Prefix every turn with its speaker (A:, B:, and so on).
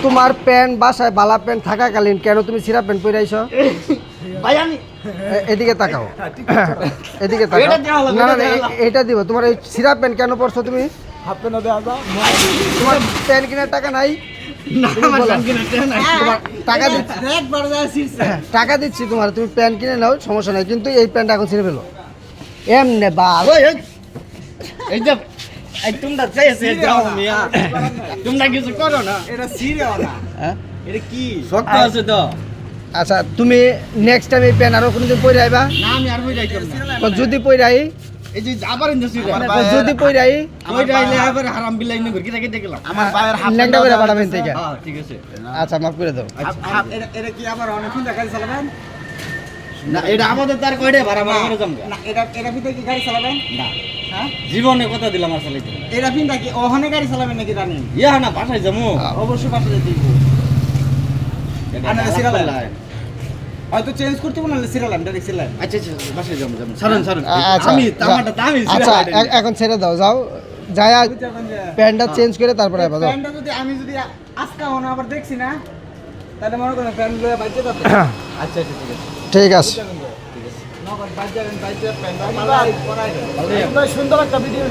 A: তোমার প্যান্ট বাসায় বালা প্যান্ট থাকাকালীন কেন তুমি সিরা প্যান্ট পরে আইছো?
B: ভাই আমি
A: এদিকে তাকাও, এদিকে তাকাও। না না এটা দিব। তোমার এই সিরা প্যান্ট কেন পরছো তুমি?
B: হাফ প্যান্ট দেওয়া যাও।
A: তোমার প্যান্ট কেনার টাকা নাই? তুমি বলো। তোমার টাকা দিচ্ছি,
B: একবার যা সিরছে।
A: টাকা দিচ্ছি তোমার, তুমি প্যান্ট কিনে নাও, সমস্যা নাই, কিন্তু এই প্যান্ট এখন ছিঁড়ে ফেলো এমনে বা।
B: এই যে এই তোমরা চাইছে যাও মিয়া। তোমরা কিছু করো না। এটা সিরিয়াল না।
A: হ্যাঁ
B: এটা কি? শক্ত আছে তো।
A: আচ্ছা, তুমি নেক্সট টাইম এই প্যান্ট আরো কোনোদিন পরে আইবা?
B: না আমি আর বই যাইতাম না।
A: যদি পরে আই,
B: এই যে আবার ইন্দুসি
A: যদি পরে আই
B: ওই যাইলে আবার হারাম বিলাই না ঘুরকি থেকে দেখলাম। আমার ভাইয়ের হাফ
A: ল্যাংটা করে পাঠাবেন থেকে।
B: হ্যাঁ ঠিক আছে।
A: আচ্ছা, মাফ করে দাও।
B: এটা কি আবার অনেকক্ষণ গাড়ি চালাবেন? না এটা আমাদের তার কয়টা ভাড়া ভাড়া করে জমবে না। এটা ফিতে কি গাড়ি চালাবেন না? হ্যাঁ জীবনে কথা দিলাম আর চালাইতে না। এটা ফিনটা কি ওখানে গাড়ি চালাবেন নাকি জানেন? ইয়া না বাসায় যামু। অবশ্যই বাসায় যেতে দিব। আনা সিরিয়াল লাইন হয়তো চেঞ্জ করতে বল না, serial line direct serial line. আচ্ছা আচ্ছা বাসায় যামু যামু। ছাড়ুন
A: আচ্ছা,
B: আমি তামাটা দামি
A: আচ্ছা
B: সিরিয়াল লাইন।
A: এখন ছেড়ে দাও, যাও যায় প্যান্টটা চেঞ্জ করে তারপরে আইবা। যাও।
B: প্যান্টটা যদি আমি যদি আজকে হন আবার দেখছি না তাহলে মনে করেন প্যান্ট লয়ে বাইতে যাবে। আচ্ছা আচ্ছা ঠিক আছে।
A: ঠিক আছে।
B: নগদ বাইতে যাবেন, বাইতে প্যান্ট ভালো পরাই। সুন্দর একটা ভিডিও